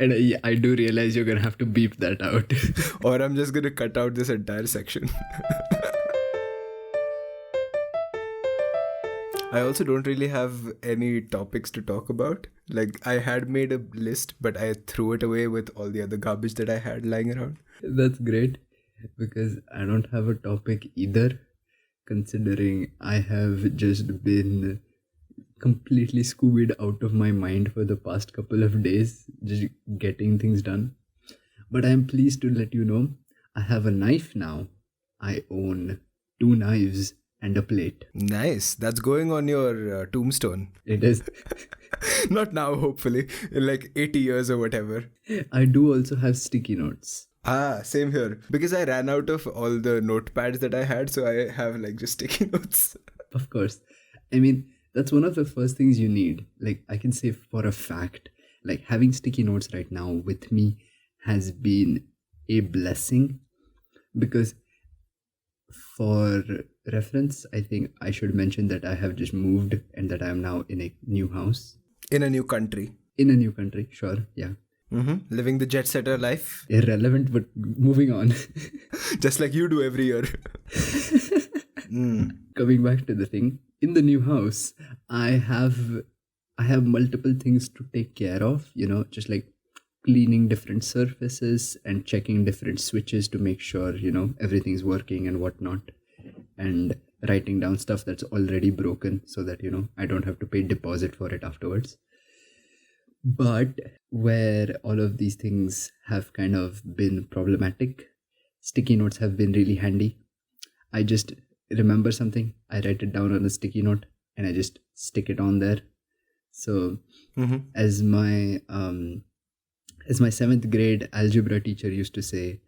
And I do realize you're going to have to beep that out. Or I'm just going to cut out this entire section. I also don't really have any topics to talk about. Like, I had made a list, but I threw it away with all the other garbage that I had lying around. That's great, because I don't have a topic either, considering I have just been completely Scoobied out of my mind for the past couple of days, just getting things done. But I am pleased to let you know, I have a knife now. I own 2 knives and a plate. Nice. That's going on your tombstone. It is. Not now, hopefully. In like 80 years or whatever. I do also have sticky notes. Ah, same here. Because I ran out of all the notepads that I had, so I have like just sticky notes. Of course. I mean, that's one of the first things you need. Like, I can say for a fact, like having sticky notes right now with me has been a blessing, because for reference, I think I should mention that I have just moved and that I am now in a new house. In a new country. In a new country, sure, yeah. Mm-hmm. Living the jet setter life. Irrelevant, but moving on. Just like you do every year. Coming back to the thing, in the new house, I have multiple things to take care of, just like cleaning different surfaces and checking different switches to make sure, everything's working and whatnot. And writing down stuff that's already broken so that, I don't have to pay deposit for it afterwards. But where all of these things have kind of been problematic, sticky notes have been really handy. I just remember something, I write it down on a sticky note and I just stick it on there. So as my 7th grade algebra teacher used to say,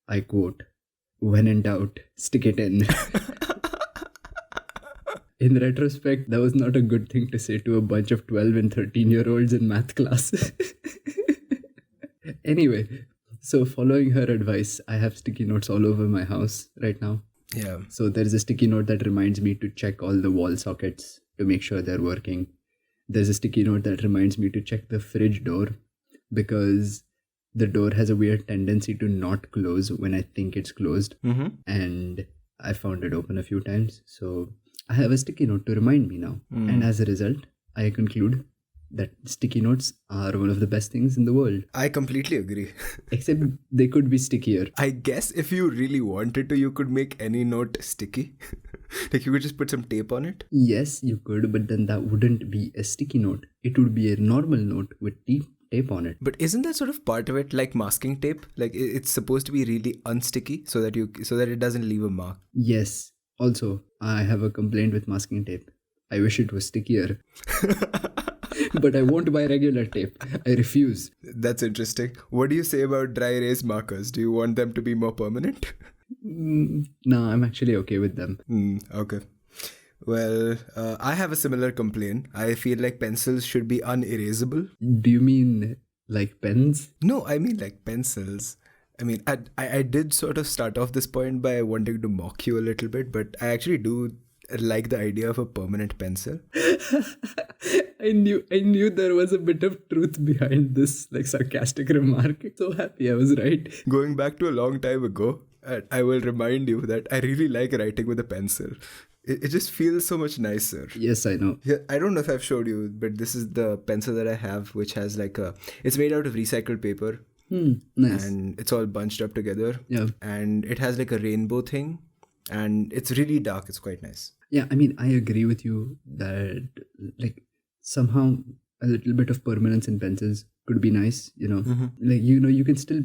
I quote, "When in doubt, stick it in." In retrospect, that was not a good thing to say to a bunch of 12 and 13-year-olds in math class. Anyway, so following her advice, I have sticky notes all over my house right now. Yeah. So there is a sticky note that reminds me to check all the wall sockets to make sure they're working. There's a sticky note that reminds me to check the fridge door, because the door has a weird tendency to not close when I think it's closed. And I found it open a few times. So I have a sticky note to remind me now. And as a result, I conclude that sticky notes are one of the best things in the world. I completely agree. Except they could be stickier. I guess if you really wanted to, you could make any note sticky. Like you could just put some tape on it. Yes, you could, but then that wouldn't be a sticky note. It would be a normal note with tape on it. But isn't that sort of part of it like masking tape? Like it's supposed to be really unsticky so that it doesn't leave a mark. Yes. Also, I have a complaint with masking tape. I wish it was stickier. But I won't buy regular tape. I refuse. That's interesting. What do you say about dry erase markers? Do you want them to be more permanent? No, I'm actually okay with them. Okay. Well, I have a similar complaint. I feel like pencils should be unerasable. Do you mean like pens? No, I mean like pencils. I mean, I did sort of start off this point by wanting to mock you a little bit, but I actually do like the idea of a permanent pencil. I knew there was a bit of truth behind this like sarcastic remark. So happy I was right. Going back to a long time ago, I will remind you that I really like writing with a pencil. It just feels so much nicer. Yes, I know. Yeah, I don't know if I've showed you, but this is the pencil that I have, which has like it's made out of recycled paper. Nice. And it's all bunched up together. Yeah. And it has like a rainbow thing. And it's really dark. It's quite nice. Yeah, I mean, I agree with you that like somehow a little bit of permanence in pencils could be nice, Like, you can still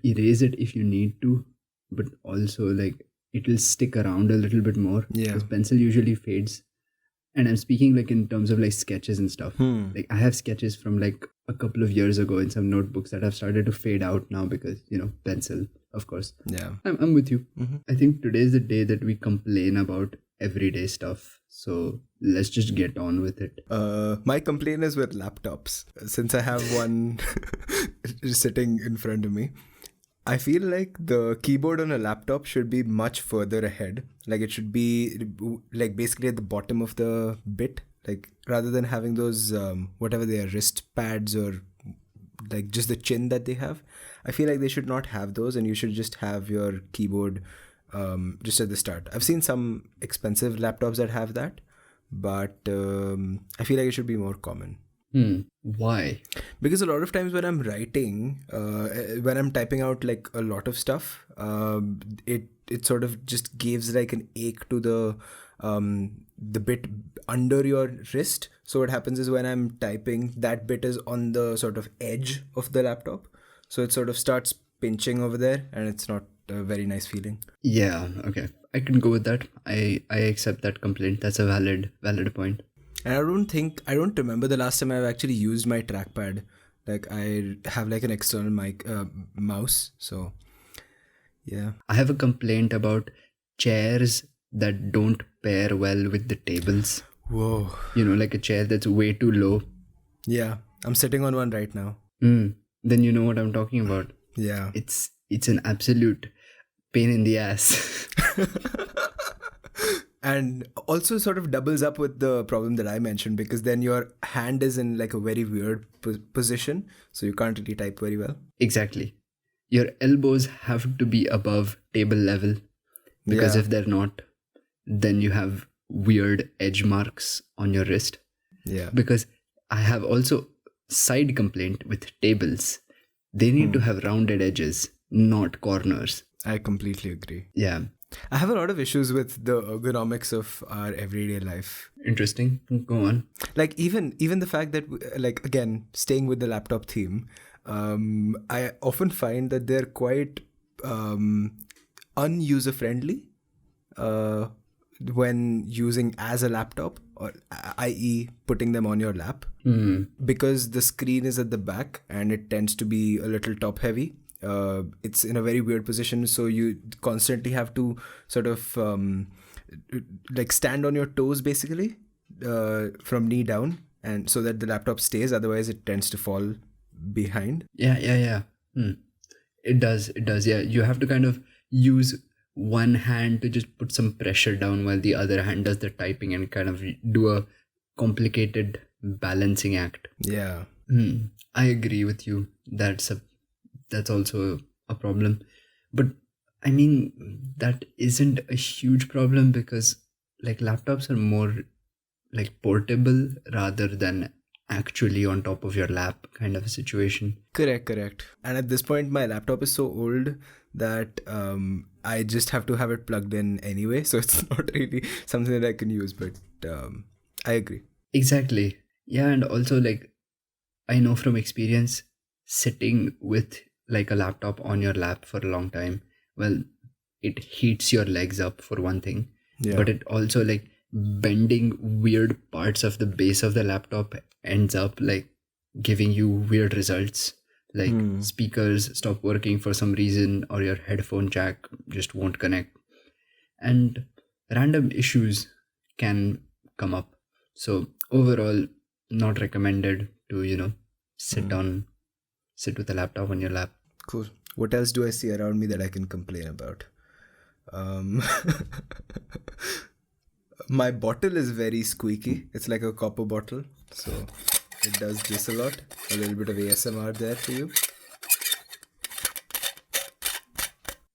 erase it if you need to, but also like it'll stick around a little bit more. Yeah. Because pencil usually fades. And I'm speaking like in terms of like sketches and stuff. Like I have sketches from like a couple of years ago in some notebooks that have started to fade out now because, pencil, of course. Yeah. I'm with you. I think today is the day that we complain about everyday stuff. So let's just get on with it. My complaint is with laptops. Since I have one sitting in front of me, I feel like the keyboard on a laptop should be much further ahead. Like it should be like basically at the bottom of the bit, like rather than having those whatever they are, wrist pads or like just the chin that they have. I feel like they should not have those, and you should just have your keyboard just at the start. I've seen some expensive laptops that have that, but I feel like it should be more common. Why? Because a lot of times when I'm writing, when I'm typing out like a lot of stuff, it sort of just gives like an ache to the bit under your wrist. So what happens is when I'm typing, that bit is on the sort of edge of the laptop, so it sort of starts pinching over there, and it's not a very nice feeling. Yeah, okay. I can go with that. I accept that complaint. That's a valid point. And I don't remember the last time I've actually used my trackpad. Like I have like an external mouse. So yeah. I have a complaint about chairs that don't pair well with the tables. Whoa. Like a chair that's way too low. Yeah, I'm sitting on one right now. Then you know what I'm talking about. Yeah. It's an absolute pain in the ass. And also sort of doubles up with the problem that I mentioned, because then your hand is in like a very weird position, so you can't really type very well. Exactly. Your elbows have to be above table level, because if they're not, then you have weird edge marks on your wrist. Yeah. Because I have also side complaint with tables. They need to have rounded edges, not corners. I completely agree. Yeah. I have a lot of issues with the ergonomics of our everyday life. Interesting. Go on. Like even the fact that, like, again, staying with the laptop theme, I often find that they're quite unuser friendly when using as a laptop, or i.e. putting them on your lap, because the screen is at the back and it tends to be a little top heavy. It's in a very weird position, so you constantly have to sort of like stand on your toes basically, from knee down, and so that the laptop stays, otherwise it tends to fall behind. Yeah. It does. Yeah, you have to kind of use one hand to just put some pressure down while the other hand does the typing, and kind of do a complicated balancing act. Yeah. I agree with you. That's also a problem. But I mean, that isn't a huge problem, because like laptops are more like portable rather than actually on top of your lap kind of a situation. Correct. And at this point, my laptop is so old that I just have to have it plugged in anyway, so it's not really something that I can use, but I agree. Exactly. Yeah, and also like I know from experience, sitting with like a laptop on your lap for a long time, well, it heats your legs up for one thing, but it also like bending weird parts of the base of the laptop ends up like giving you weird results, like speakers stop working for some reason, or your headphone jack just won't connect, and random issues can come up. So overall, not recommended to sit with a laptop on your lap. Cool. What else do I see around me that I can complain about? My bottle is very squeaky. It's like a copper bottle, so it does this a lot. A little bit of ASMR there for you.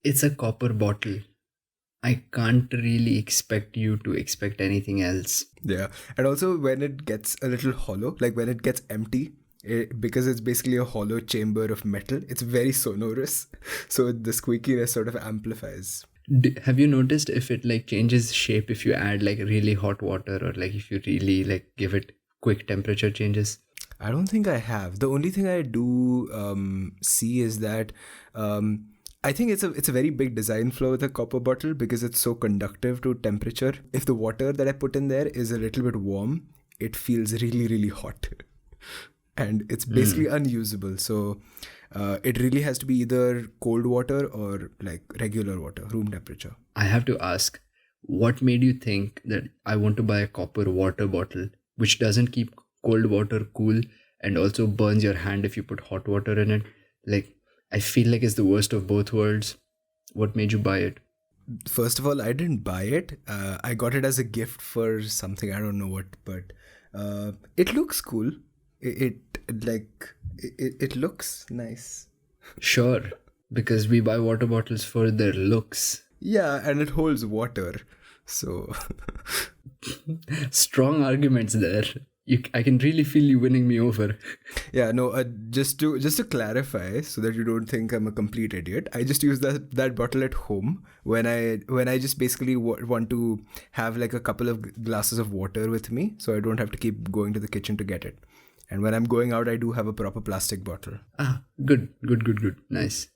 It's a copper bottle. I can't really expect you to expect anything else. Yeah. And also when it gets a little hollow, like when it gets empty, because it's basically a hollow chamber of metal, it's very sonorous. So the squeakiness sort of amplifies. Have you noticed if it like changes shape if you add like really hot water, or like if you really like give it quick temperature changes? I don't think I have. The only thing I do see is that I think it's a very big design flaw with a copper bottle, because it's so conductive to temperature. If the water that I put in there is a little bit warm, it feels really, really hot. And it's basically unusable. So it really has to be either cold water or like regular water, room temperature. I have to ask, what made you think that I want to buy a copper water bottle which doesn't keep cold water cool and also burns your hand if you put hot water in it? Like, I feel like it's the worst of both worlds. What made you buy it? First of all, I didn't buy it. I got it as a gift for something, I don't know what, but it looks cool. It it looks nice. Sure, because we buy water bottles for their looks. Yeah, and it holds water. So Strong arguments there. I can really feel you winning me over. yeah, no, just to clarify, so that you don't think I'm a complete idiot, I just use that bottle at home when I just basically want to have like a couple of glasses of water with me, so I don't have to keep going to the kitchen to get it. And when I'm going out, I do have a proper plastic bottle. Good. Nice.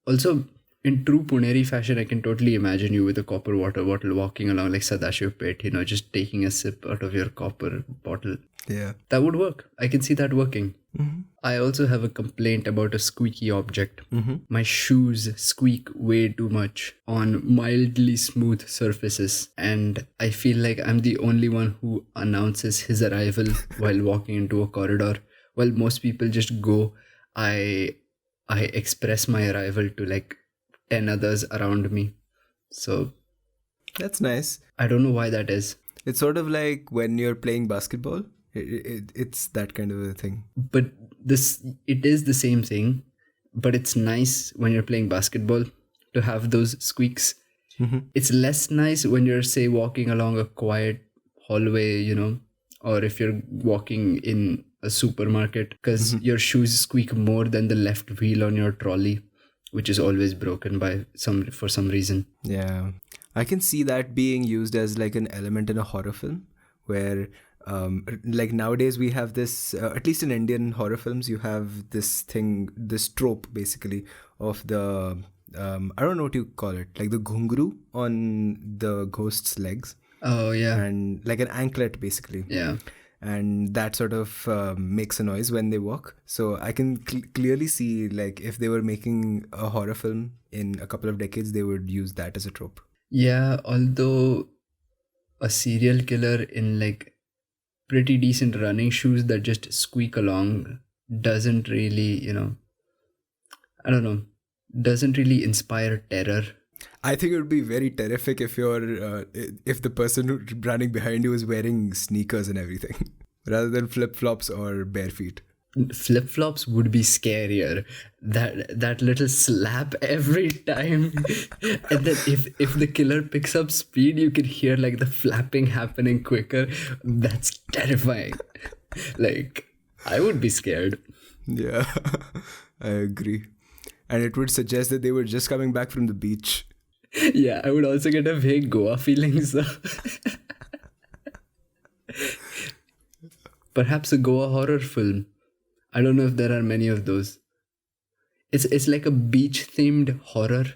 Also, in true Puneri fashion, I can totally imagine you with a copper water bottle walking along like Sadashiv Pet, just taking a sip out of your copper bottle. Yeah. That would work. I can see that working. Mm-hmm. I also have a complaint about a squeaky object. Mm-hmm. My shoes squeak way too much on mildly smooth surfaces, and I feel like I'm the only one who announces his arrival while walking into a corridor. While most people just go, I express my arrival to like 10 others around me. So That's nice. I don't know why that is. It's sort of like when you're playing basketball. It's that kind of a thing. But it is the same thing, but it's nice when you're playing basketball to have those squeaks. Mm-hmm. It's less nice when you're, say, walking along a quiet hallway, or if you're walking in a supermarket, because your shoes squeak more than the left wheel on your trolley, which is always broken for some reason. Yeah, I can see that being used as like an element in a horror film, where like nowadays we have this, at least in Indian horror films, you have this trope basically of the I don't know what you call it, like the ghungru on the ghost's legs. Oh yeah. And like an anklet basically. Yeah. And that sort of makes a noise when they walk. So I can clearly see, like, if they were making a horror film in a couple of decades, they would use that as a trope. Yeah, although a serial killer in like pretty decent running shoes that just squeak along doesn't really, I don't know, doesn't really inspire terror. I think it would be very terrific if if the person running behind you is wearing sneakers and everything, rather than flip-flops or bare feet. Flip-flops would be scarier. That little slap every time. And then if the killer picks up speed, you can hear like the flapping happening quicker. That's terrifying. Like, I would be scared. Yeah, I agree. And it would suggest that they were just coming back from the beach. Yeah, I would also get a vague Goa feeling. So perhaps a Goa horror film. I don't know if there are many of those. It's like a beach themed horror.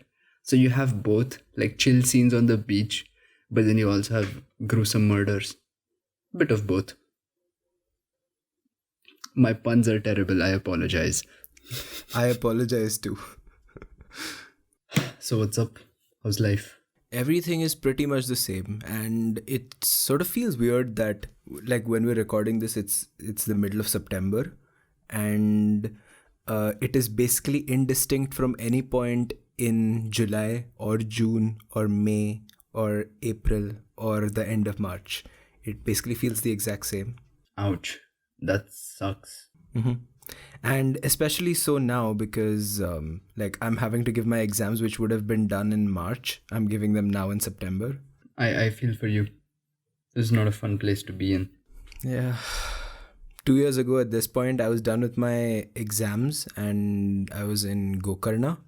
So you have both, like chill scenes on the beach, but then you also have gruesome murders. Bit of both. My puns are terrible. I apologize. I apologize too. So what's up? How's life? Everything is pretty much the same, and it sort of feels weird that, like, when we're recording this, it's the middle of September, and it is basically indistinct from any point in July or June or May or April or the end of March. It basically feels the exact same. Ouch. That sucks. Mm-hmm. And especially so now because like I'm having to give my exams, which would have been done in March. I'm giving them now in September. I feel for you. This is not a fun place to be in. Yeah. 2 years ago at this point, I was done with my exams and I was in Gokarna,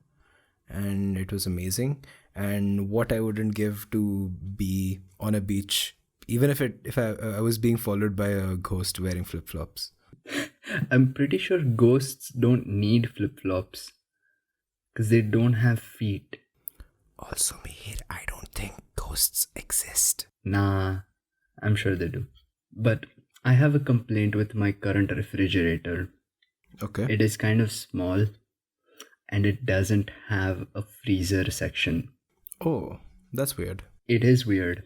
and it was amazing. And what I wouldn't give to be on a beach, even if I was being followed by a ghost wearing flip-flops. I'm pretty sure ghosts don't need flip-flops because they don't have feet. Also, Mihir, I don't think ghosts exist. Nah, I'm sure they do. But I have a complaint with my current refrigerator. Okay. It is kind of small and it doesn't have a freezer section. Oh, that's weird. It is weird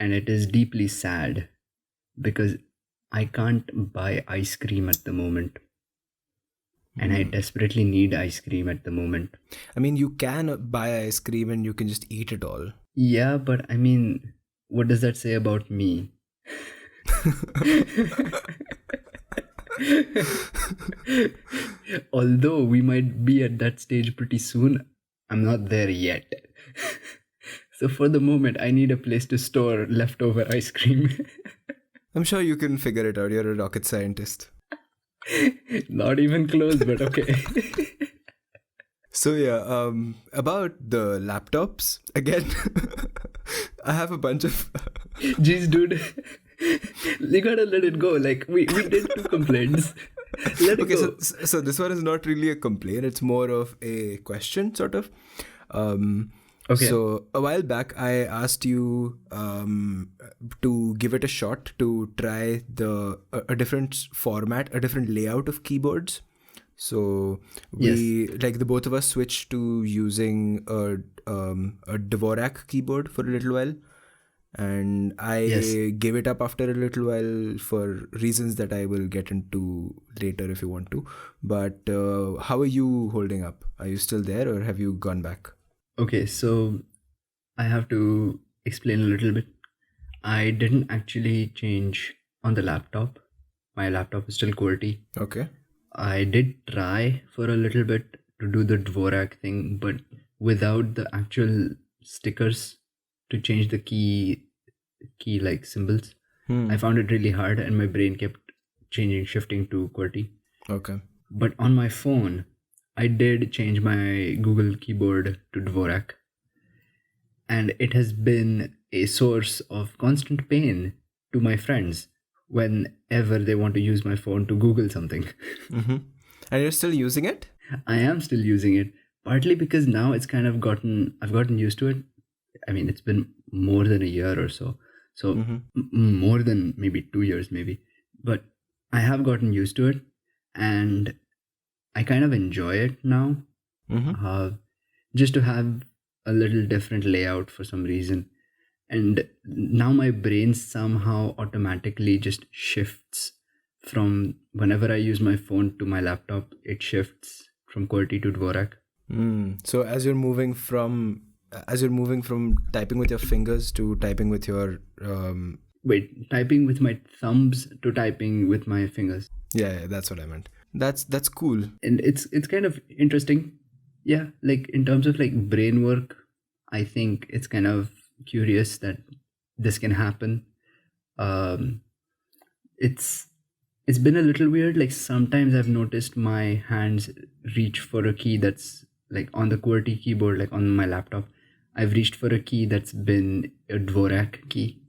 and it is deeply sad because I can't buy ice cream at the moment. And I desperately need ice cream at the moment. I mean, you can buy ice cream and you can just eat it all. Yeah, but I mean, what does that say about me? Although we might be at that stage pretty soon, I'm not there yet. So for the moment, I need a place to store leftover ice cream. I'm sure you can figure it out. You're a rocket scientist. Not even close, but okay. So yeah, about the laptops again. I have a bunch of. Jeez, dude. You gotta let it go. Like, we did 2 complaints. Let it Okay, go. so this one is not really a complaint. It's more of a question, sort of. Okay. So a while back, I asked you to give it a shot to try a different format, a different layout of keyboards. So we like the both of us switched to using a dvorak keyboard for a little while, and I gave it up after a little while for reasons that I will get into later if you want to. But how are you holding up? Are you still there, or have you gone back? Okay, so I have to explain a little bit. I didn't actually change on the laptop. My laptop is still QWERTY. Okay. I did try for a little bit to do the dvorak thing, but without the actual stickers to change the key like symbols, I found it really hard, and my brain kept shifting to QWERTY. Okay. But on my phone, I did change my Google keyboard to dvorak, and it has been a source of constant pain to my friends whenever they want to use my phone to Google something. Mm-hmm. And you're still using it? I am still using it, partly because now it's kind of I've gotten used to it. I mean, it's been more than a year or so. So more than maybe 2 years, maybe. But I have gotten used to it, and I kind of enjoy it now. Just to have a little different layout for some reason. And now my brain somehow automatically just shifts from whenever I use my phone to my laptop, it shifts from QWERTY to dvorak. So as you're moving from typing with your fingers to typing with your typing with my thumbs to typing with my fingers. Yeah, that's what I meant. That's cool. And it's kind of interesting. Yeah, like in terms of like brain work, I think it's kind of curious that this can happen. It's been a little weird. Like sometimes I've noticed my hands reach for a key that's like on the QWERTY keyboard, like on my laptop. I've reached for a key that's been a dvorak key.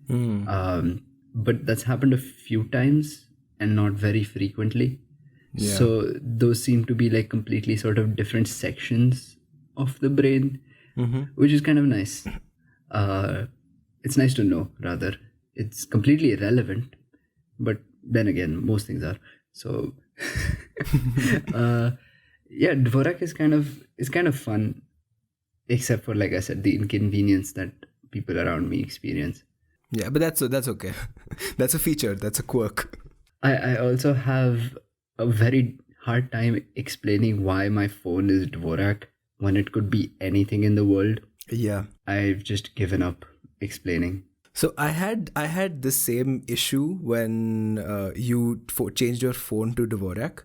But that's happened a few times and not very frequently. Yeah. So those seem to be like completely sort of different sections of the brain, which is kind of nice. It's nice to know, rather. It's completely irrelevant, but then again, most things are. So yeah, dvorak is kind of fun, except for, like I said, the inconvenience that people around me experience. Yeah, but that's okay. That's a feature. That's a quirk. I also have a very hard time explaining why my phone is dvorak when it could be anything in the world. Yeah. I've just given up explaining. So I had the same issue when you changed your phone to dvorak,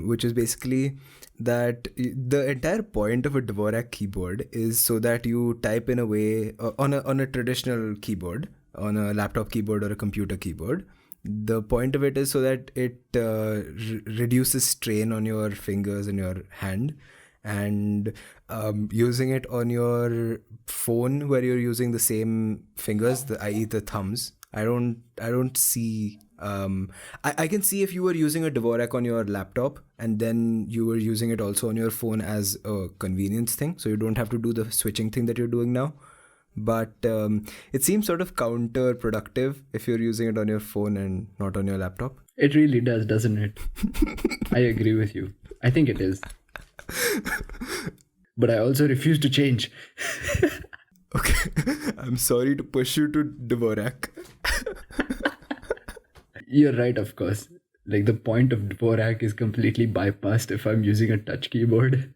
which is basically that the entire point of a dvorak keyboard is so that you type in a way on a traditional keyboard, on a laptop keyboard or a computer keyboard. The point of it is so that it reduces strain on your fingers and your hand. And using it on your phone where you're using the same fingers, i.e. the thumbs, I don't see. I can see if you were using a dvorak on your laptop and then you were using it also on your phone as a convenience thing, so you don't have to do the switching thing that you're doing now. But it seems sort of counterproductive if you're using it on your phone and not on your laptop. It really does, doesn't it? I agree with you. I think it is. But I also refuse to change. Okay. I'm sorry to push you to dvorak. You're right, of course. Like the point of dvorak is completely bypassed if I'm using a touch keyboard.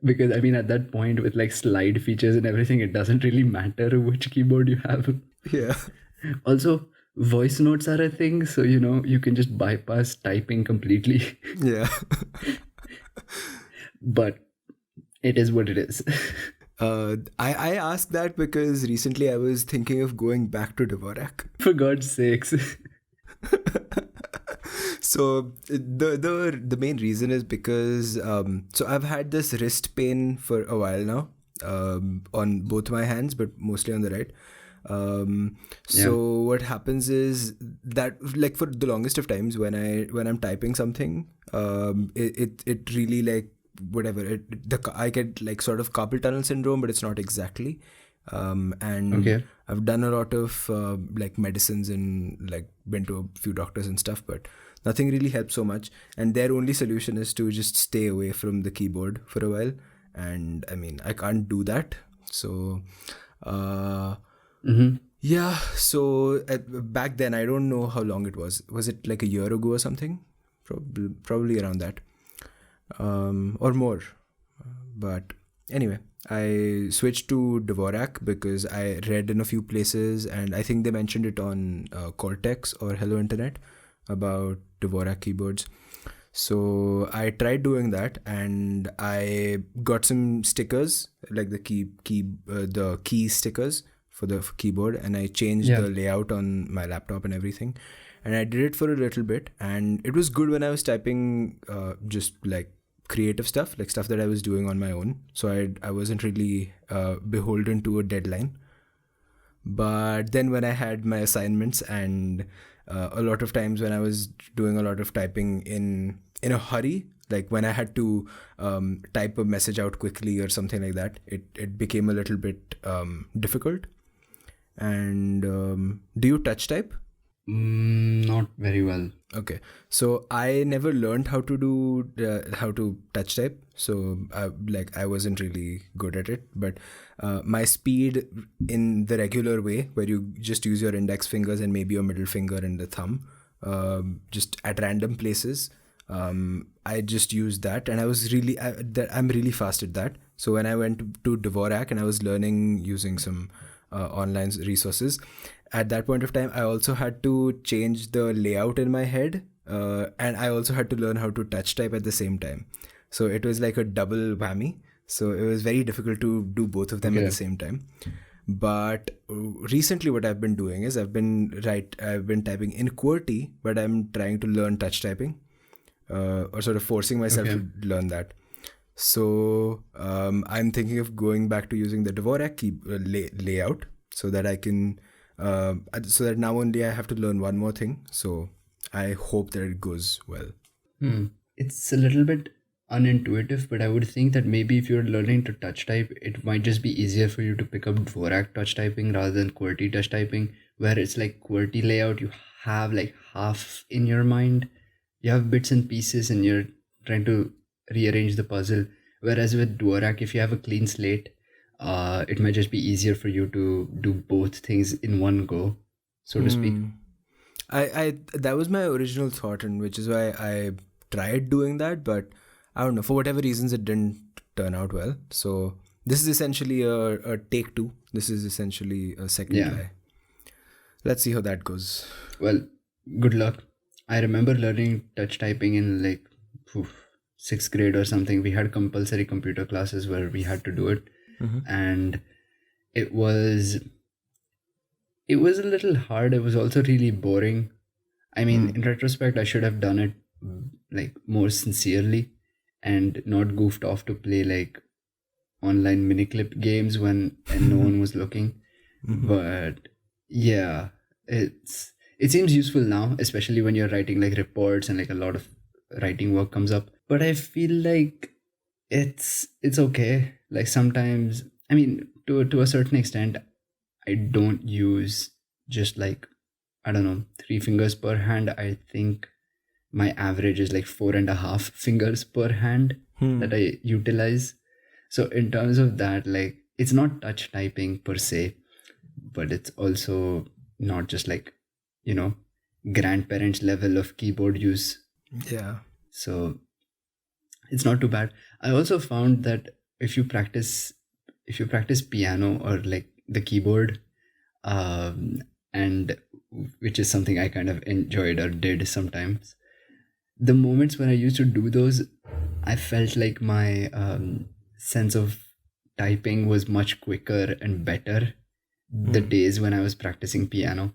Because I mean, at that point with like slide features and everything, it doesn't really matter which keyboard you have. Yeah. Also, voice notes are a thing, so you can just bypass typing completely. Yeah. But it is what it is. I asked that because recently I was thinking of going back to dvorak. For God's sakes. So the main reason is because so I've had this wrist pain for a while now, on both my hands, but mostly on the right. So what happens is that, like, for the longest of times when I'm typing something, it really, like, whatever, I get like sort of carpal tunnel syndrome, but it's not exactly. And Okay. I've done a lot of like medicines and like been to a few doctors and stuff, but nothing really helps so much. And their only solution is to just stay away from the keyboard for a while. And I mean, I can't do that. So, yeah. So back then, I don't know how long it was. Was it like a year ago or something? Probably around that, or more. But anyway, I switched to Dvorak because I read in a few places, and I think they mentioned it on Cortex or Hello Internet about Dvorak keyboards. So I tried doing that, and I got some stickers, like the key stickers for the keyboard, and I changed Yeah. the layout on my laptop and everything. And I did it for a little bit, and it was good when I was typing just like creative stuff, like stuff that I was doing on my own. So I wasn't really beholden to a deadline. But then when I had my assignments, and a lot of times when I was doing a lot of typing in a hurry, like when I had to type a message out quickly or something like that, it became a little bit difficult. And do you touch type? Not very well. Okay, so I never learned how to touch type, so I wasn't really good at it. But my speed in the regular way, where you just use your index fingers and maybe your middle finger and the thumb, just at random places, I just used that, and I'm really fast at that. So when I went to Dvorak and I was learning using some online resources, at that point of time, I also had to change the layout in my head, and I also had to learn how to touch type at the same time. So it was like a double whammy. So it was very difficult to do both of them at the same time. But recently, what I've been doing is I've been typing in QWERTY, but I'm trying to learn touch typing, or sort of forcing myself to learn that. So I'm thinking of going back to using the Dvorak layout, so that I can. So that now only I have to learn one more thing. So I hope that it goes well. It's a little bit unintuitive, but I would think that maybe if you're learning to touch type, it might just be easier for you to pick up Dvorak touch typing rather than QWERTY touch typing, where it's like QWERTY layout, you have like half in your mind, you have bits and pieces, and you're trying to rearrange the puzzle. Whereas with Dvorak, if you have a clean slate, it might just be easier for you to do both things in one go, so to speak. I that was my original thought, and which is why I tried doing that, but I don't know, for whatever reasons it didn't turn out well. So this is essentially a take two. This is essentially a second try. Let's see how that goes. Well, good luck. I remember learning touch typing in like 6th grade or something. We had compulsory computer classes where we had to do it, and it was a little hard. It was also really boring. I mean, in retrospect, I should have done it like more sincerely and not goofed off to play like online mini clip games and no one was looking. But yeah, it seems useful now, especially when you're writing like reports and like a lot of writing work comes up. But I feel like it's okay. Like sometimes, I mean, to a certain extent, I don't use just like, I don't know, 3 fingers per hand. I think my average is like 4.5 fingers per hand that I utilize. So in terms of that, like, it's not touch typing per se, but it's also not just like, grandparents level of keyboard use. Yeah. So it's not too bad. I also found that if you practice piano or like the keyboard, and which is something I kind of enjoyed or did sometimes. The moments when I used to do those, I felt like my sense of typing was much quicker and better the days when I was practicing piano.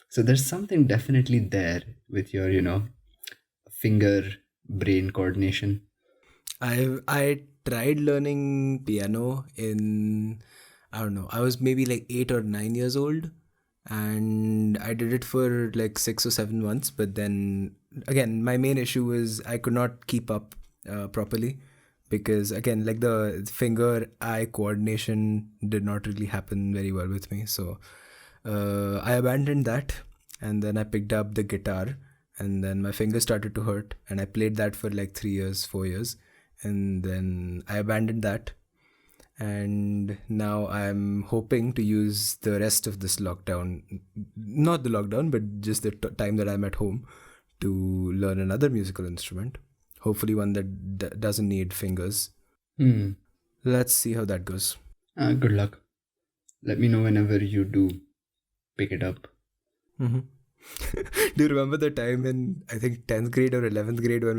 So there's something definitely there with your, finger brain coordination. I tried learning piano in, I don't know, I was maybe like 8 or 9 years old, and I did it for like 6 or 7 months. But then again, my main issue was I could not keep up properly, because again, like the finger eye coordination did not really happen very well with me. So I abandoned that, and then I picked up the guitar, and then my fingers started to hurt, and I played that for like 3 years, 4 years, and then I abandoned that. And now I'm hoping to use the rest of this lockdown, not the lockdown, but just the time that I'm at home, to learn another musical instrument. Hopefully, one that doesn't need fingers. Hmm. Let's see how that goes. Good luck. Let me know whenever you do pick it up. Mm-hmm. Do you remember the time in, I think, 10th grade or 11th grade when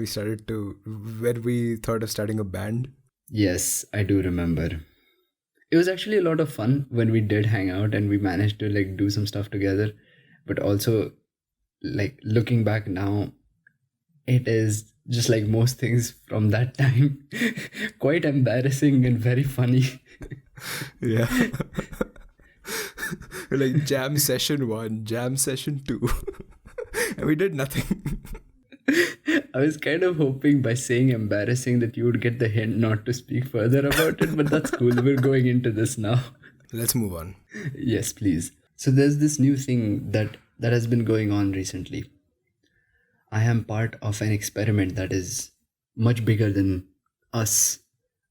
we thought of starting a band? Yes, I do remember. It was actually a lot of fun when we did hang out and we managed to like do some stuff together. But also, like looking back now, it is just like most things from that time, quite embarrassing and very funny. Yeah. Like jam session 1, jam session 2. And we did nothing. I was kind of hoping by saying embarrassing that you would get the hint not to speak further about it, but that's cool. We're going into this now. Let's move on. Yes, please. So there's this new thing that has been going on recently. I am part of an experiment that is much bigger than us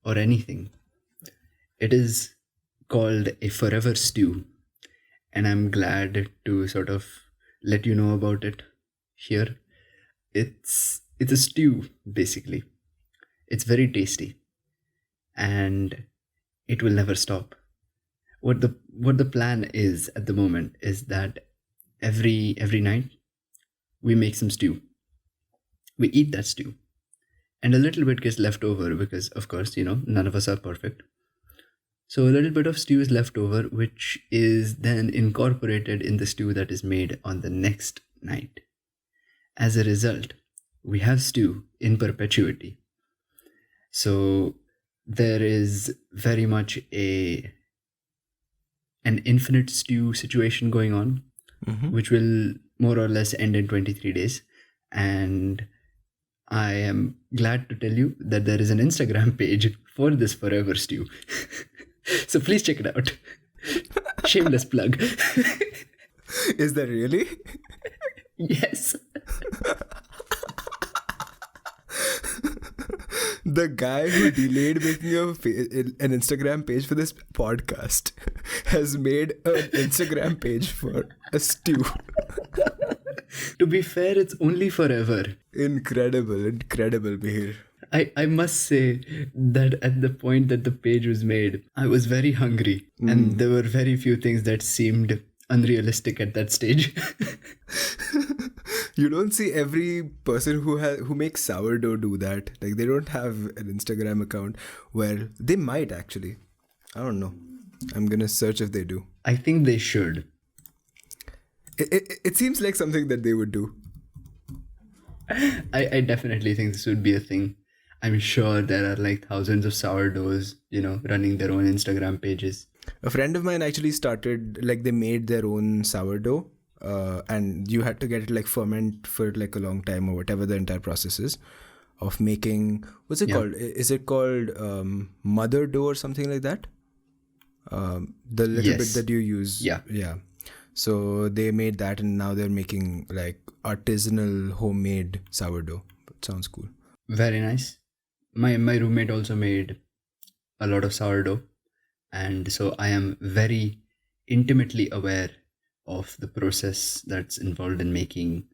or anything. It is called a forever stew, and I'm glad to sort of let you know about it here. It's a stew basically. It's very tasty, and it will never stop. What the plan is at the moment is that every night we make some stew. We eat that stew, and a little bit gets left over because, of course, none of us are perfect. So a little bit of stew is left over, which is then incorporated in the stew that is made on the next night. As a result, we have stew in perpetuity. So there is very much an infinite stew situation going on, which will more or less end in 23 days. And I am glad to tell you that there is an Instagram page for this forever stew. So please check it out. Shameless plug. Is that really? Yes. The guy who delayed making an Instagram page for this podcast has made an Instagram page for a stew. To be fair, it's only forever. Incredible, Mihir. I must say that at the point that the page was made, I was very hungry, and there were very few things that seemed unrealistic at that stage. You don't see every person who makes sourdough do that. Like, they don't have an Instagram account. Well, they might actually. I don't know. I'm gonna search if they do. I think they should. It seems like something that they would do. I definitely think this would be a thing. I'm sure there are like thousands of sourdoughs, running their own Instagram pages. A friend of mine actually started, like, they made their own sourdough, and you had to get it like ferment for like a long time or whatever the entire process is of making. What's it called? Is it called mother dough or something like that? The little bit that you use. Yeah. So they made that, and now they're making like artisanal homemade sourdough. It sounds cool. Very nice. My roommate also made a lot of sourdough, and so I am very intimately aware of the process that's involved in making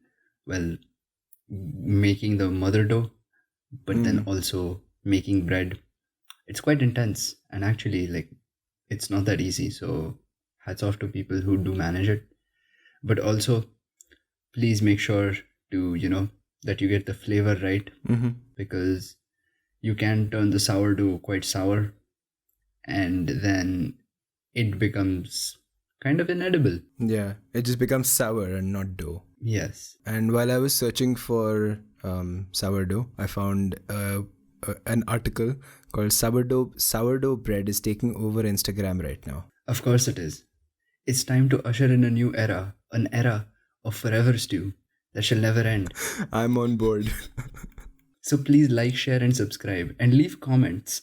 the mother dough, but then also making bread. It's quite intense, and actually, like, it's not that easy. So hats off to people who do manage it. But also, please make sure to, that you get the flavor right, Mm-hmm. because you can turn the sourdough quite sour, and then it becomes kind of inedible. Yeah, it just becomes sour and not dough. Yes. And while I was searching for sourdough, I found an article called "Sourdough bread is taking over Instagram right now." Of course it is. It's time to usher in a new era, an era of forever stew that shall never end. I'm on board. So please like, share, and subscribe, and leave comments.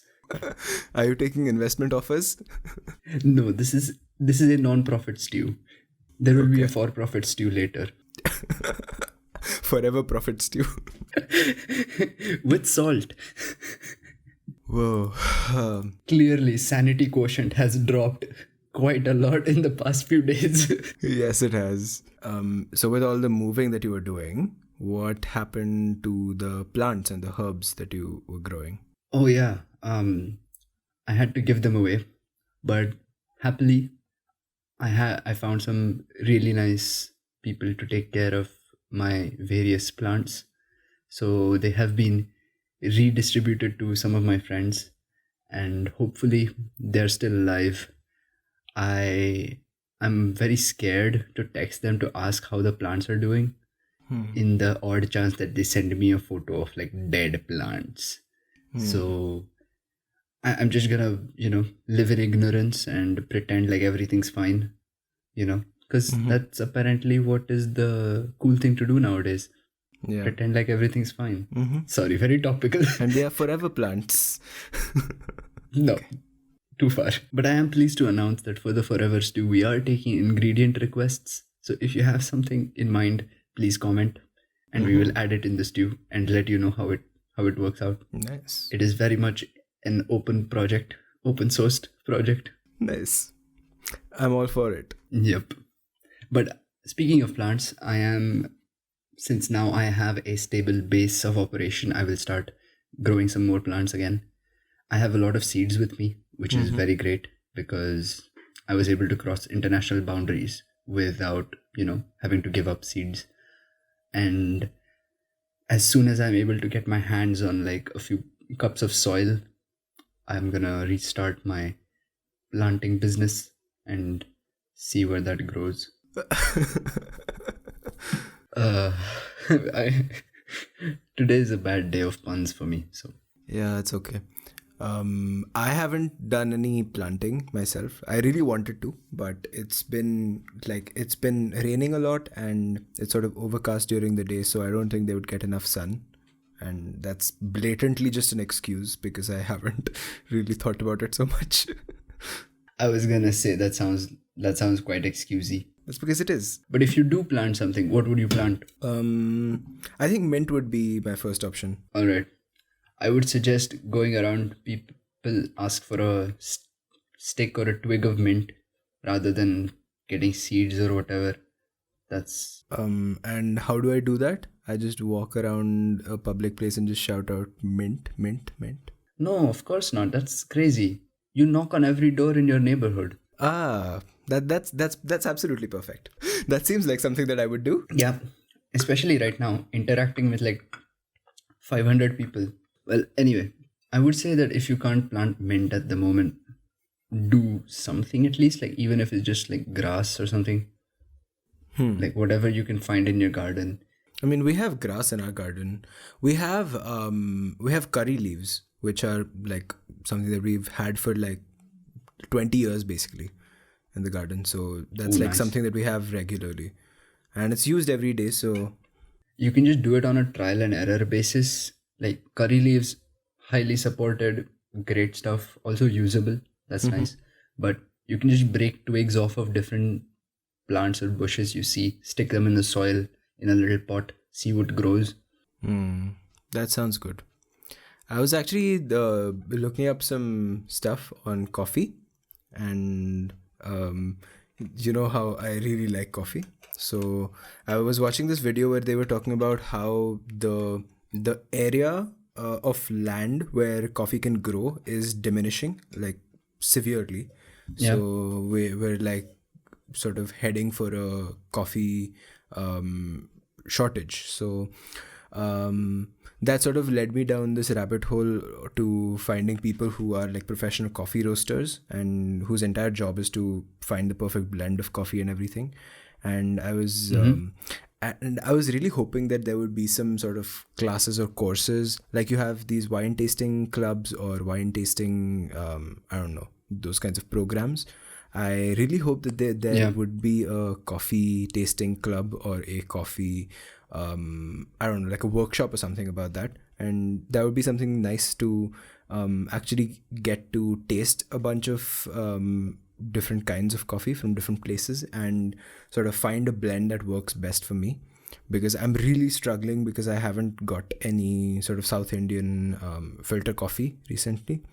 Are you taking investment offers? No, this is a non-profit stew. There will be a for-profit stew later. Forever profit stew. With salt. Whoa. Clearly, sanity quotient has dropped quite a lot in the past few days. Yes, it has. So with all the moving that you were doing, what happened to the plants and the herbs that you were growing? Oh yeah, I had to give them away, but happily, I found some really nice people to take care of my various plants. So they have been redistributed to some of my friends, and hopefully they're still alive. I'm very scared to text them to ask how the plants are doing, in the odd chance that they send me a photo of like dead plants. So I'm just gonna, live in ignorance and pretend like everything's fine, because that's apparently what is the cool thing to do nowadays. Yeah. Pretend like everything's fine. Sorry, very topical. And they are forever plants. No, too far. But I am pleased to announce that for the Forever Stew, we are taking ingredient requests. So if you have something in mind, please comment, and we will add it in the stew and let you know how it works out. Nice. It is very much an open project, open sourced project. Nice. I'm all for it. Yep. But speaking of plants, since now I have a stable base of operation, I will start growing some more plants again. I have a lot of seeds with me, which is very great because I was able to cross international boundaries without, having to give up seeds. And as soon as I'm able to get my hands on like a few cups of soil, I'm gonna restart my planting business and see where that grows. I, Today is a bad day of puns for me, so Yeah, it's okay. I haven't done any planting myself. I really wanted to, but it's been raining a lot and it's sort of overcast during the day, so I don't think they would get enough sun. And that's blatantly just an excuse because I haven't really thought about it so much. I was gonna say that sounds quite excusey. That's because it is. But if you do plant something, what would you plant? I think mint would be my first option. All right. I would suggest going around, people ask for a stick or a twig of mint rather than getting seeds or whatever. That's And how do I do that? I just walk around a public place and just shout out mint, mint, mint. no, of course not. That's crazy. You knock on every door in your neighborhood. Ah, that's absolutely perfect. That seems like something that I would do. Yeah, especially right now, interacting with like 500 people. Well, anyway, I would say that if you can't plant mint at the moment, do something at least, like even if it's just like grass or something, like whatever you can find in your garden. I mean, we have grass in our garden. We have curry leaves, which are like something that we've had for like 20 years basically in the garden. So that's Ooh, like nice. something that we have regularly. And it's used every day, so You can just do it on a trial and error basis. Like curry leaves, highly supported, great stuff, also usable. That's nice. But you can just break twigs off of different plants or bushes you see, stick them in the soil in a little pot, see what grows. that sounds good. I was actually looking up some stuff on coffee, and you know how I really like coffee. So I was watching this video where they were talking about how the area of land where coffee can grow is diminishing like severely. Yeah. So we're like sort of heading for a coffee shortage. So that sort of led me down this rabbit hole to finding people who are like professional coffee roasters and whose entire job is to find the perfect blend of coffee and everything. And I was really hoping that there would be some sort of classes or courses, like you have these wine tasting clubs or wine tasting I don't know, those kinds of programs. I really hope that there would be a coffee tasting club or a coffee I don't know, like a workshop or something about that. And that would be something nice to actually get to taste a bunch of different kinds of coffee from different places and sort of find a blend that works best for me, because I'm really struggling because I haven't got any sort of South Indian filter coffee recently,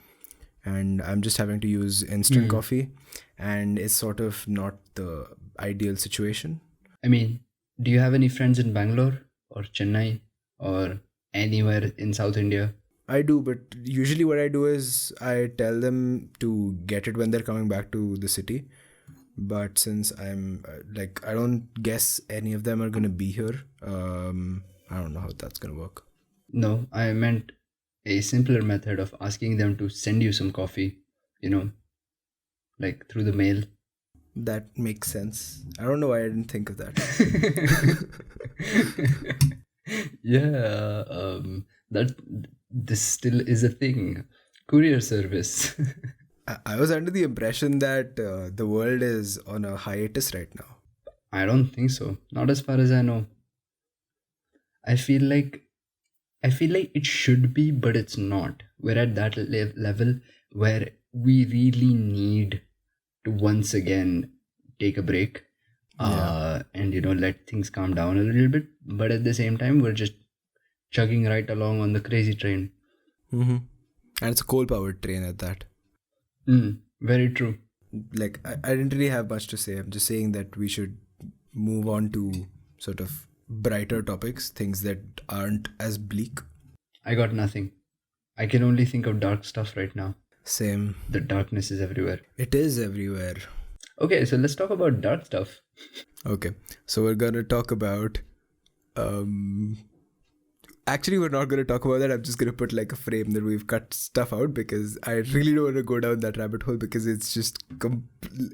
and I'm just having to use instant coffee, and it's sort of not the ideal situation. I mean, do you have any friends in Bangalore or Chennai or anywhere in South India? I do, but usually what I do is I tell them to get it when they're coming back to the city. But since I'm I don't guess any of them are going to be here. I don't know how that's going to work. No, I meant a simpler method of asking them to send you some coffee, like through the mail. That makes sense. I don't know why I didn't think of that. Yeah, that this still is a thing. Courier service. I was under the impression that the world is on a hiatus right now. I don't think so. Not as far as I know. I feel like it should be, but it's not. We're at that level where we really need to once again take a break and let things calm down a little bit. But at the same time, we're just chugging right along on the crazy train. Mm-hmm. And it's a coal-powered train at that. Very true. Like, I didn't really have much to say. I'm just saying that we should move on to sort of brighter topics, things that aren't as bleak. I got nothing. I can only think of dark stuff right now. Same. The darkness is everywhere. It is everywhere. Okay, so let's talk about dark stuff. Okay, so we're gonna talk about actually we're not gonna talk about that. I'm just gonna put like a frame that we've cut stuff out, because I really don't want to go down that rabbit hole, because it's just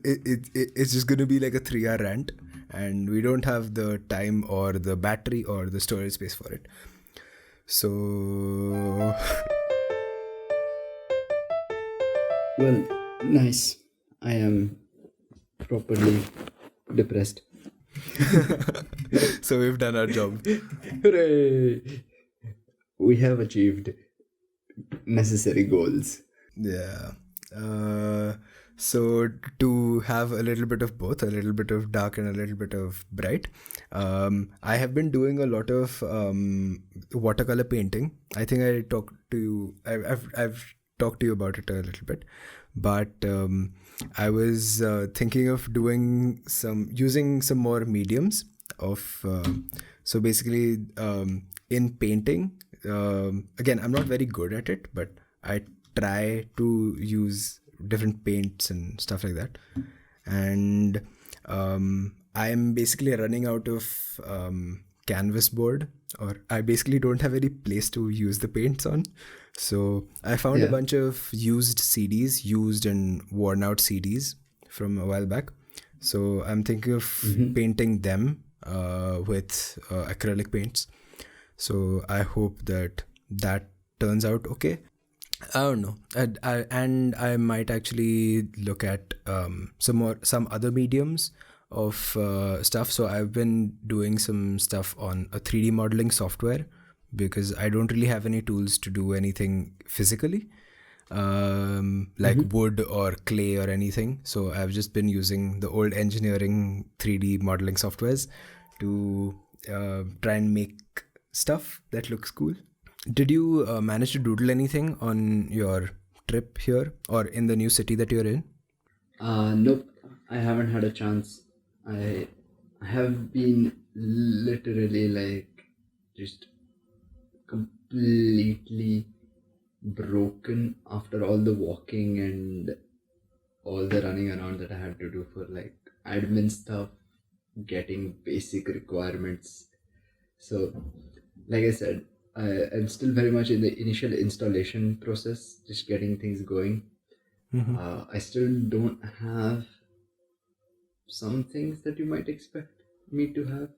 it's just gonna be like a 3-hour rant, and we don't have the time or the battery or the storage space for it. So well, nice. I am properly depressed. So we've done our job. Hooray! We have achieved necessary goals. Yeah. So to have a little bit of both, a little bit of dark and a little bit of bright, I have been doing a lot of watercolor painting. I think I talked to you. I've talked to you about it a little bit, but I was thinking of using some more mediums of. So basically, in painting, again, I'm not very good at it, but I try to use different paints and stuff like that. And I'm basically running out of canvas board, or I basically don't have any place to use the paints on. So I found a bunch of used CDs, used and worn out CDs from a while back. So I'm thinking of painting them with acrylic paints. So I hope that turns out okay. I don't know. And I might actually look at some other mediums of stuff. So I've been doing some stuff on a 3D modeling software, because I don't really have any tools to do anything physically, like wood or clay or anything. So I've just been using the old engineering 3D modeling softwares to try and make stuff that looks cool. Did you manage to doodle anything on your trip here or in the new city that you're in? Nope, I haven't had a chance. I have been literally like just completely broken after all the walking and all the running around that I had to do for like admin stuff, getting basic requirements So like I said, I'm still very much in the initial installation process, just getting things going. I still don't have some things that you might expect me to have,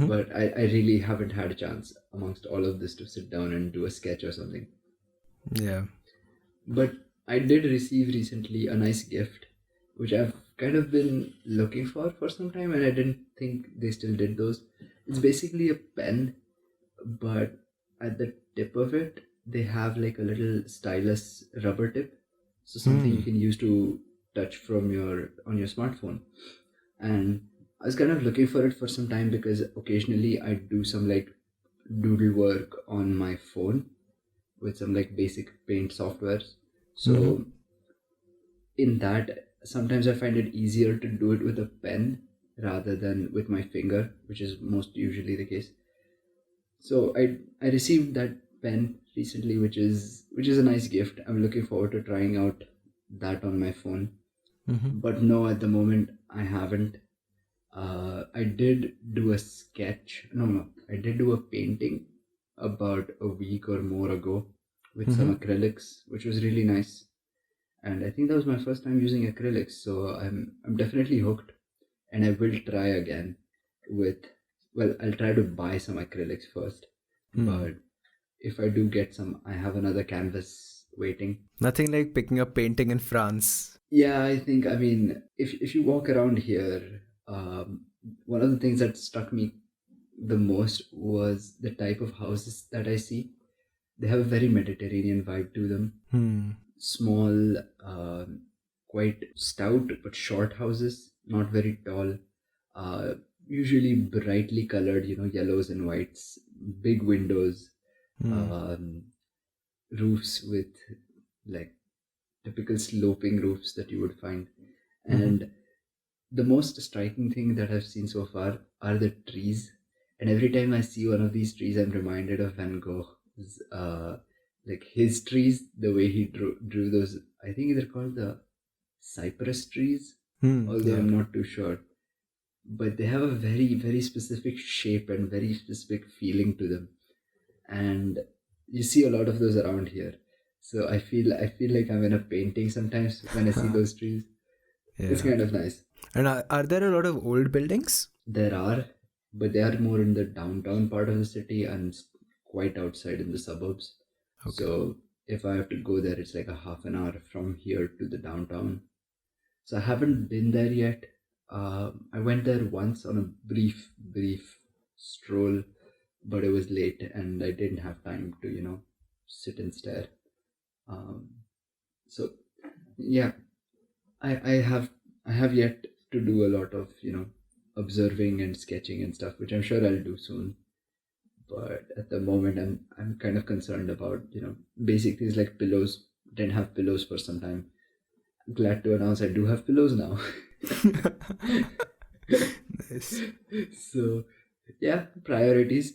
but I really haven't had a chance amongst all of this to sit down and do a sketch or something. Yeah. But I did receive recently a nice gift, which I've kind of been looking for some time, and I didn't think they still did those. It's basically a pen, but at the tip of it, they have like a little stylus rubber tip, so something you can use to touch from your on your smartphone. And I was kind of looking for it for some time because occasionally I do some like doodle work on my phone with some like basic paint softwares. So in that, sometimes I find it easier to do it with a pen rather than with my finger, which is most usually the case. So I received that pen recently, which is a nice gift. I'm looking forward to trying out that on my phone. But no, at the moment I haven't. I did do a sketch. No, I did do a painting about a week or more ago with some acrylics, which was really nice. And I think that was my first time using acrylics, so I'm definitely hooked, and I will try again with. Well, I'll try to buy some acrylics first, but if I do get some, I have another canvas waiting. Nothing like picking up painting in France. Yeah, I mean, if you walk around here, one of the things that struck me the most was the type of houses that I see. They have a very Mediterranean vibe to them. Small, quite stout but short houses, not very tall. Usually brightly colored, yellows and whites. Big windows, um, roofs with like typical sloping roofs that you would find. And the most striking thing that I've seen so far are the trees. And every time I see one of these trees, I'm reminded of Van Gogh's, like his trees, the way he drew those. I think they're called the cypress trees, although I'm not too sure. But they have a very, very specific shape and very specific feeling to them. And you see a lot of those around here. So I feel like I'm in a painting sometimes when I see those trees. It's kind of nice. And are there a lot of old buildings? There are, but they are more in the downtown part of the city and quite outside in the suburbs. So if I have to go there, it's like a half an hour from here to the downtown. So I haven't been there yet. I went there once on a brief stroll, but it was late and I didn't have time to, sit and stare. So yeah, I have yet to do a lot of observing and sketching and stuff, which I'm sure I'll do soon. But at the moment, I'm kind of concerned about basic things like pillows. Didn't have pillows for some time. I'm glad to announce I do have pillows now. Nice. So yeah, priorities.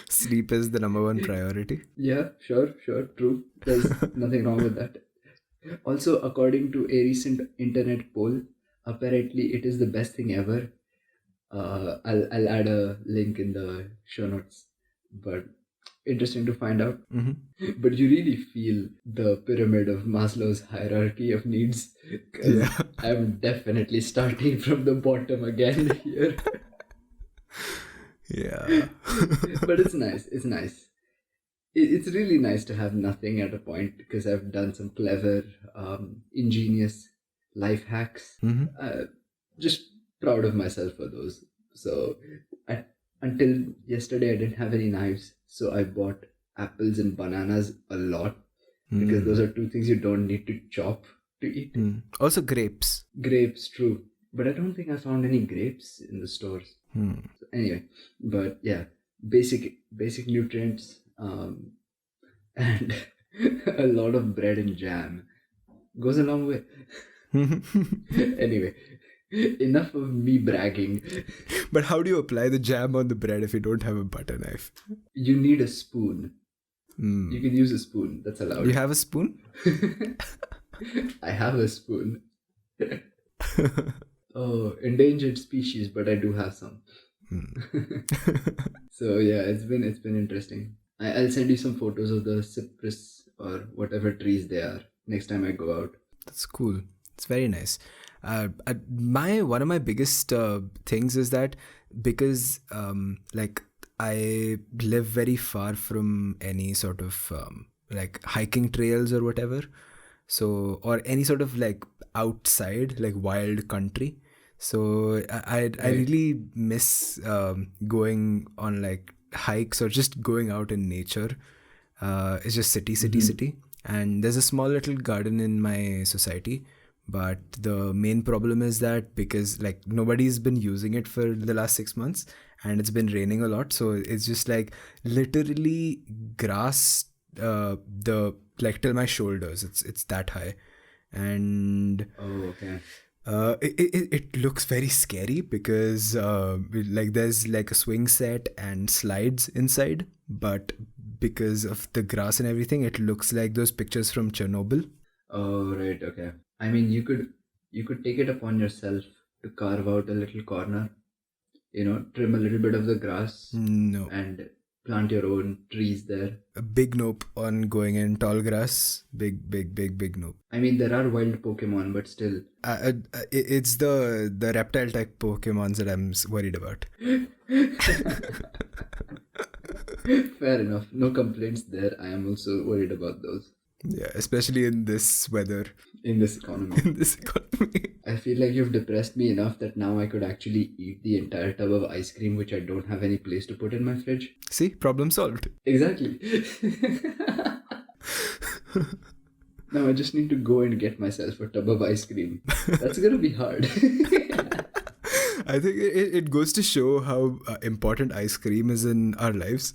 Sleep is the number one priority. Yeah, sure, true. There's nothing wrong with that. Also, according to a recent internet poll, apparently it is the best thing ever. I'll add a link in the show notes, but interesting to find out. But you really feel the pyramid of Maslow's hierarchy of needs, because I'm definitely starting from the bottom again here. Yeah. But it's nice. It's nice. It's really nice to have nothing at a point, because I've done some clever, ingenious life hacks. Just proud of myself for those. So until yesterday, I didn't have any knives, so I bought apples and bananas a lot, because those are two things you don't need to chop to eat. Also grapes. Grapes, true, but I don't think I found any grapes in the stores. So anyway, but yeah, basic nutrients, and a lot of bread and jam goes a long way. Anyway, enough of me bragging. But how do you apply the jam on the bread if you don't have a butter knife? You need a spoon. You can use a spoon. That's allowed. You have a spoon? I have a spoon. Oh, endangered species, but I do have some. So yeah, it's been interesting. I'll send you some photos of the cypress or whatever trees they are next time I go out. That's cool. It's very nice. My one of my biggest things is that because like I live very far from any sort of like hiking trails or whatever, so or any sort of like outside like wild country. So I Right. really miss going on like hikes or just going out in nature. It's just city. And there's a small little garden in my society, but the main problem is that because like nobody's been using it for the last 6 months and it's been raining a lot, so it's just like literally grass, the like till my shoulders. It's that high, and Oh, okay. it looks very scary because like there's like a swing set and slides inside, but because of the grass and everything, it looks like those pictures from Chernobyl. Oh, right. Okay. I mean, you could take it upon yourself to carve out a little corner, trim a little bit of the grass No, and plant your own trees there. a big nope on going in tall grass. Big nope. I mean, there are wild Pokemon, but still. It's the reptile type Pokemons that I'm worried about. Fair enough. No complaints there. I am also worried about those Yeah, especially in this weather, in this economy. in this economy. I feel like you've depressed me enough that now I could actually eat the entire tub of ice cream, which I don't have any place to put in my fridge. See, problem solved. Exactly. Now I just need to go and get myself a tub of ice cream. That's gonna be hard. I think it goes to show how important ice cream is in our lives.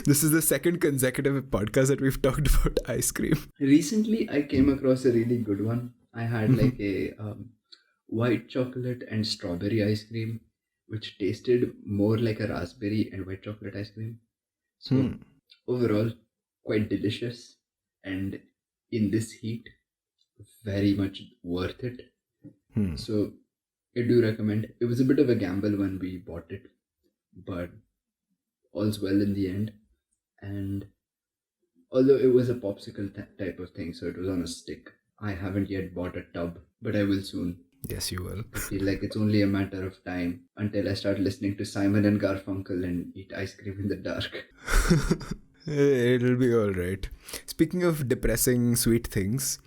This is the second consecutive podcast that we've talked about ice cream. Recently, I came across a really good one. I had like a white chocolate and strawberry ice cream, which tasted more like a raspberry and white chocolate ice cream. So, overall, quite delicious. And in this heat, very much worth it. So, I do recommend. It was a bit of a gamble when we bought it, but all's well in the end. And although it was a popsicle type of thing, so it was on a stick, I haven't yet bought a tub, but I will soon. Yes, you will. I feel like it's only a matter of time until I start listening to Simon and Garfunkel and eat ice cream in the dark. It'll be all right. Speaking of depressing sweet things,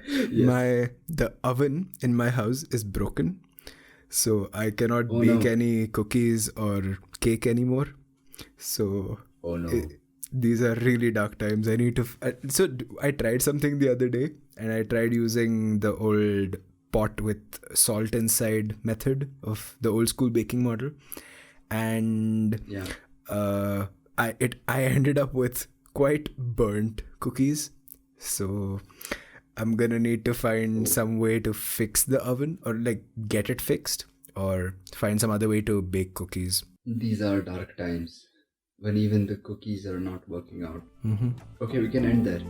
Yes. the oven in my house is broken, so I cannot Oh bake no. any cookies or cake anymore. So Oh no. these are really dark times. I need to. I tried something the other day, and I tried using the old pot with salt inside method of the old school baking model, and Yeah. I ended up with quite burnt cookies. So I'm gonna need to find some way to fix the oven or like get it fixed or find some other way to bake cookies. These are dark times when even the cookies are not working out. Okay, we can end there.